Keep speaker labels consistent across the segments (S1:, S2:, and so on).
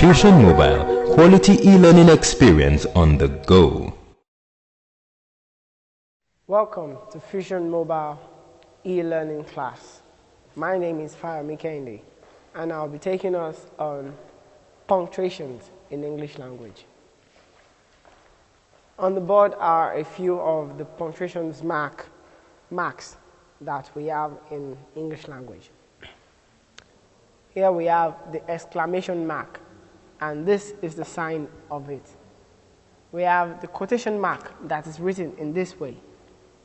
S1: Fusion Mobile, quality e-learning experience on the go.
S2: Welcome to Fusion Mobile e-learning class. My name is Fayemi Kende, and I'll be taking us on punctuations in English language. On the board are a few of the punctuations marks that we have in English language. Here we have the exclamation mark, and this is the sign of it. We have the quotation mark that is written in this way,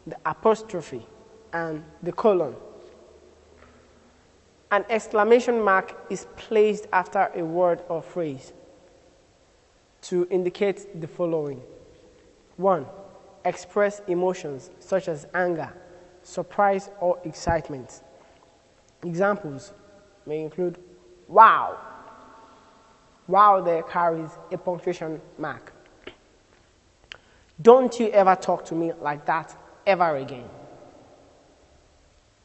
S2: the apostrophe, and the colon. An exclamation mark is placed after a word or phrase to indicate the following. 1. Express emotions such as anger, surprise, or excitement. Examples may include wow. Wow there carries a punctuation mark. Don't you ever talk to me like that ever again.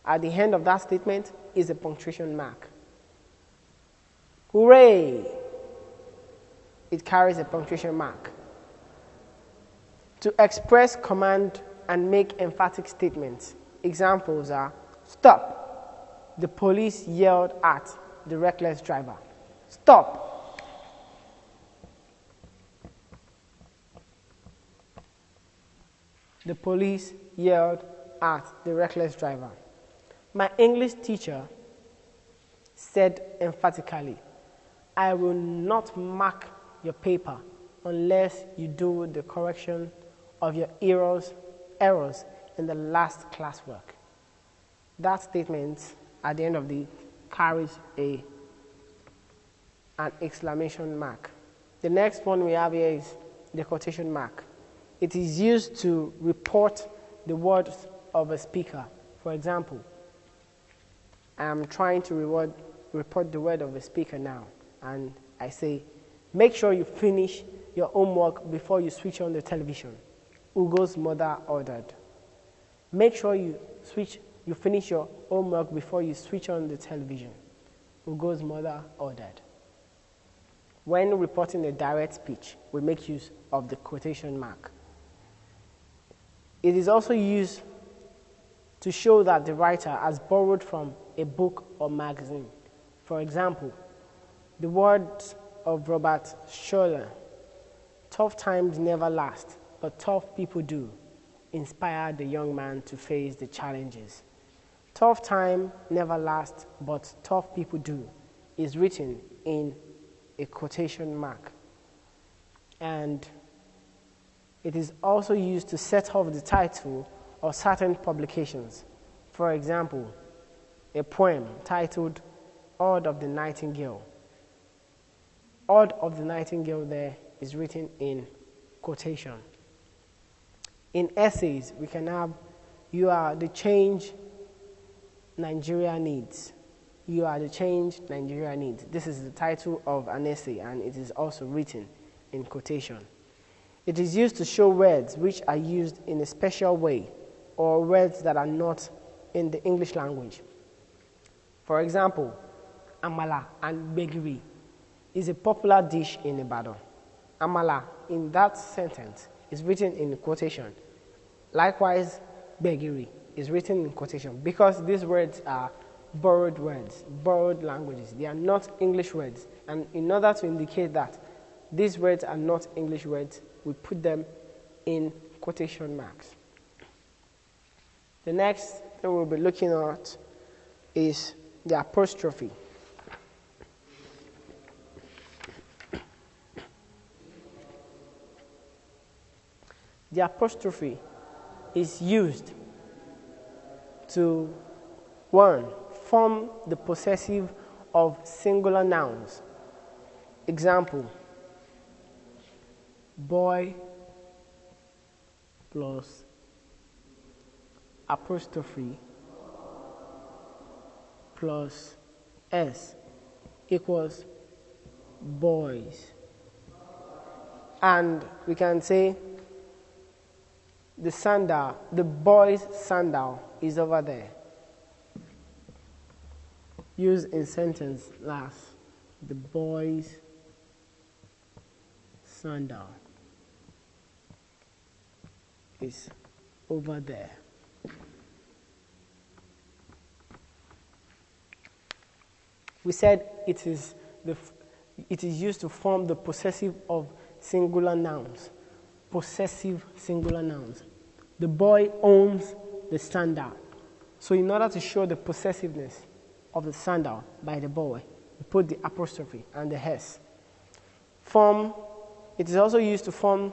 S2: At the end of that statement is a punctuation mark. Hooray! It carries a punctuation mark. To express command and make emphatic statements. Examples are stop. The police yelled at the reckless driver. Stop. The police yelled at the reckless driver. My English teacher said emphatically, I will not mark your paper unless you do the correction of your errors in the last classwork. That statement at the end of the carries an exclamation mark. The next one we have here is the quotation mark. It is used to report the words of a speaker. For example, I am trying to report the word of a speaker now, and I say, make sure you finish your homework before you switch on the television. Ugo's mother ordered. Make sure you finish your homework before you switch on the television. Ugo's mother ordered. When reporting a direct speech, we make use of the quotation mark. It is also used to show that the writer has borrowed from a book or magazine. For example, the words of Robert Schuller, tough times never last, but tough people do, inspired the young man to face the challenges. Tough time never lasts, but tough people do is written in a quotation mark. And it is also used to set off the title of certain publications. For example, a poem titled Ode of the Nightingale. Ode of the Nightingale there is written in quotation. In essays, we can have, you are the change Nigeria needs. You are the change Nigeria needs. This is the title of an essay, and it is also written in quotation. It is used to show words which are used in a special way, or words that are not in the English language. For example, amala and gbegiri is a popular dish in Ibadan. Amala in that sentence is written in quotation. Likewise, gbegiri is written in quotation because these words are borrowed words, borrowed languages. They are not English words. And in order to indicate that these words are not English words, we put them in quotation marks. The next thing we'll be looking at is the apostrophe. The apostrophe is used to, 1, form the possessive of singular nouns. Example, boy plus apostrophe plus s equals boys. And we can say the boy's sandal is over there. Use in sentence last. The boy's sundial is over there. We said it is used to form the possessive of singular nouns. Possessive singular nouns. The boy owns the sandal. So in order to show the possessiveness of the sandal by the boy, we put the apostrophe and the s. It is also used to form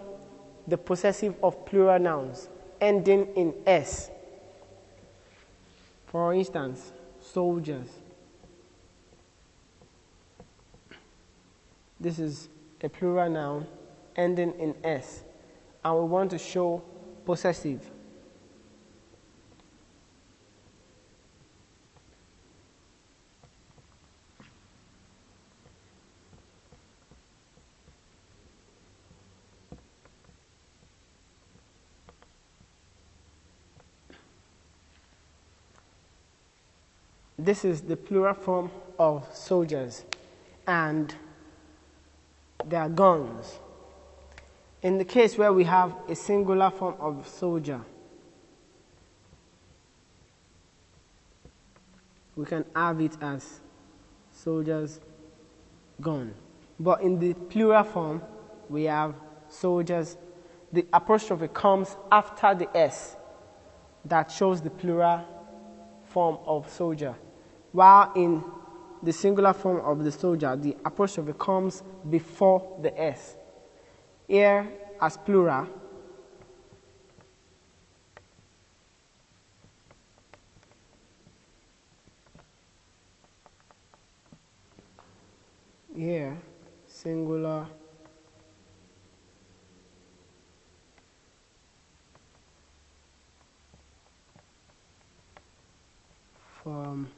S2: the possessive of plural nouns ending in s. For instance, soldiers. This is a plural noun ending in s, and we want to show possessive. This is the plural form of soldiers and their guns. In the case where we have a singular form of soldier, we can have it as soldier's gun. But in the plural form, we have soldiers. The apostrophe comes after the s that shows the plural form of soldier. While in the singular form of the soldier, the apostrophe comes before the s. Here, as plural, here, singular, form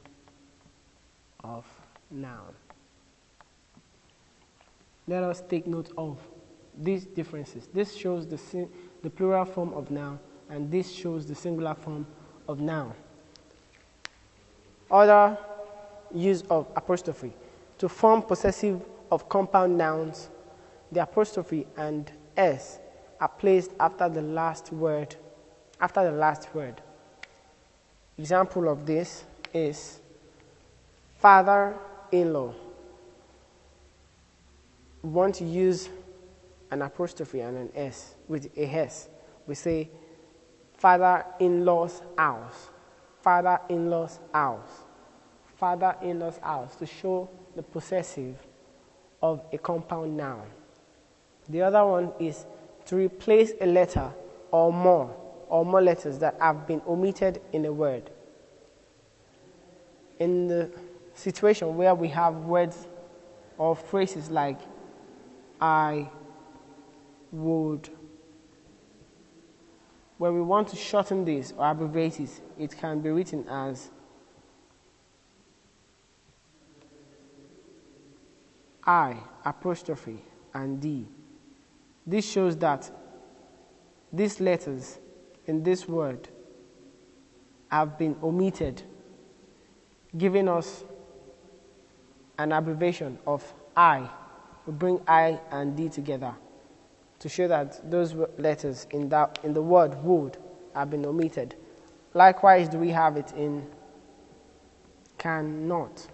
S2: of noun. Let us take note of these differences. This shows the plural form of noun, and this shows the singular form of noun. Other use of apostrophe. To form possessive of compound nouns, the apostrophe and s are placed after the last word. Example of this is father-in-law. We want to use an apostrophe and an s with a s. We say father-in-law's house. Father-in-law's house. Father-in-law's house, to show the possessive of a compound noun. The other one is to replace a letter or more letters that have been omitted in a word. In the situation where we have words or phrases like I would, when we want to shorten this or abbreviate it, it can be written as I, apostrophe, and D. This shows that these letters in this word have been omitted, giving us an abbreviation of I. We bring I and D together to show that those letters in the word would have been omitted. Likewise, do we have it in cannot?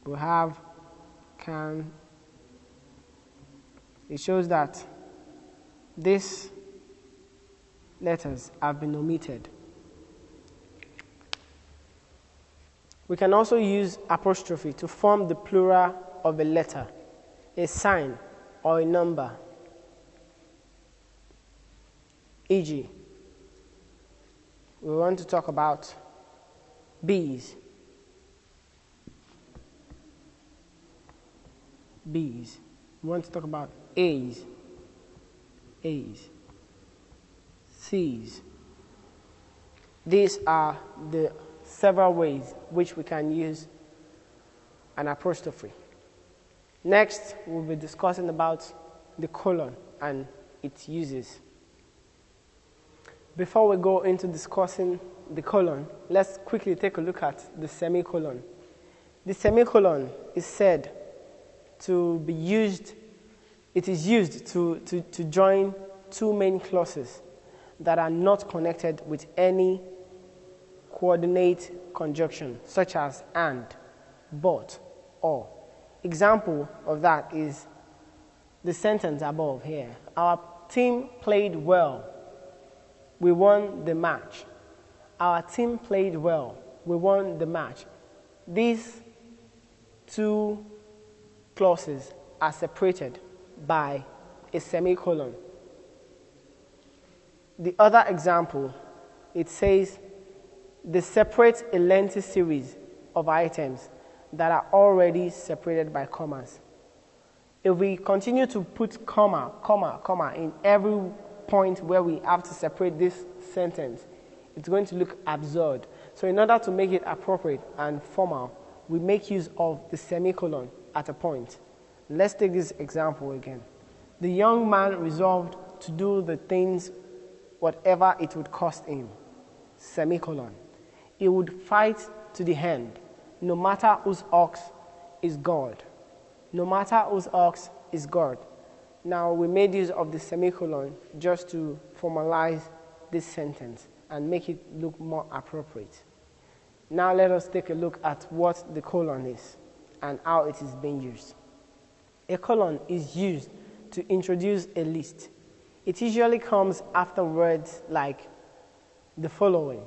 S2: We have can. It shows that these letters have been omitted. We can also use apostrophe to form the plural of a letter, a sign, or a number. E.g., we want to talk about B's. B's. We want to talk about A's. A's. C's. These are the several ways which we can use an apostrophe. Next, we'll be discussing about the colon and its uses. Before we go into discussing the colon, let's quickly take a look at the semicolon. The semicolon is said to be used, it is used to join two main clauses that are not connected with any coordinate conjunction, such as and, but, or. Example of that is the sentence above here. Our team played well. We won the match. Our team played well. We won the match. These two clauses are separated by a semicolon. The other example, it says they separate a lengthy series of items that are already separated by commas. If we continue to put comma, comma, comma in every point where we have to separate this sentence, it's going to look absurd. So in order to make it appropriate and formal, we make use of the semicolon at a point. Let's take this example again. The young man resolved to do the things whatever it would cost him, semicolon. He would fight to the end, no matter whose ox is God. No matter whose ox is God. Now we made use of the semicolon just to formalize this sentence and make it look more appropriate. Now let us take a look at what the colon is and how it is being used. A colon is used to introduce a list. It usually comes after words like the following,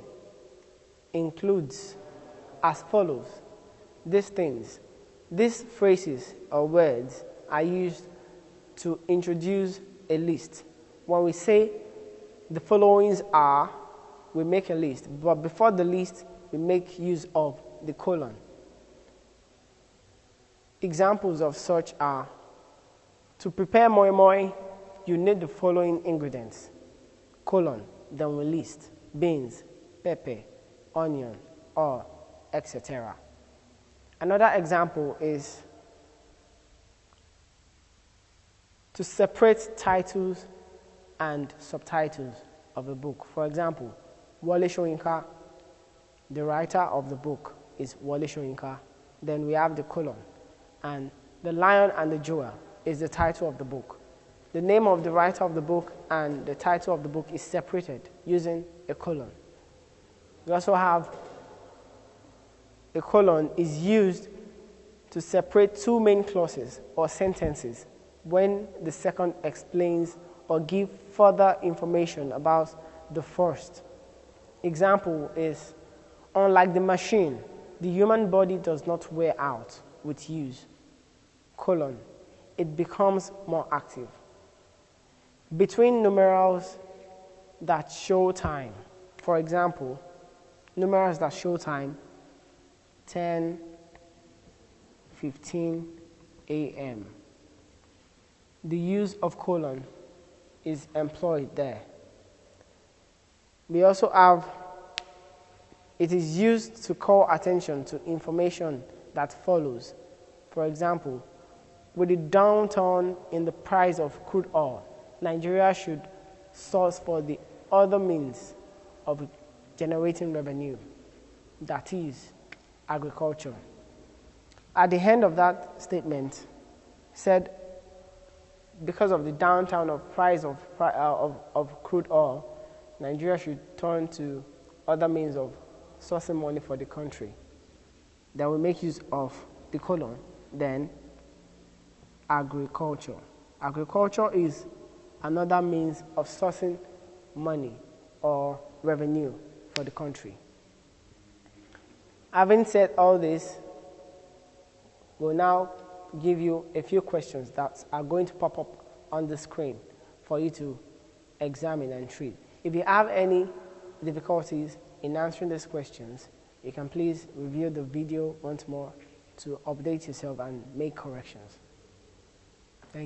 S2: includes, as follows, these things. These phrases or words are used to introduce a list. When we say the followings are, we make a list, but before the list, we make use of the colon. Examples of such are, to prepare moi moi, you need the following ingredients, colon, then we list, beans, pepper, onion, or etc. Another example is to separate titles and subtitles of a book. For example, Wole Soyinka, the writer of the book is Wole Soyinka. Then we have the colon. And The Lion and the Jewel is the title of the book. The name of the writer of the book and the title of the book is separated using a colon. We also have a colon is used to separate two main clauses or sentences when the second explains or gives further information about the first. Example is, unlike the machine, the human body does not wear out with use, colon, it becomes more active. Between numerals that show time, for example, numerals that show time, 10:15 a.m. The use of colon is employed there. We also have, it is used to call attention to information that follows. For example, with the downturn in the price of crude oil, Nigeria should source for the other means of generating revenue, that is, agriculture. At the end of that statement, said, because of the downturn of price of crude oil, Nigeria should turn to other means of sourcing money for the country. Then we make use of the colon, then agriculture. Agriculture is another means of sourcing money or revenue for the country. Having said all this, we'll now give you a few questions that are going to pop up on the screen for you to examine and treat. If you have any difficulties in answering these questions, you can please review the video once more to update yourself and make corrections.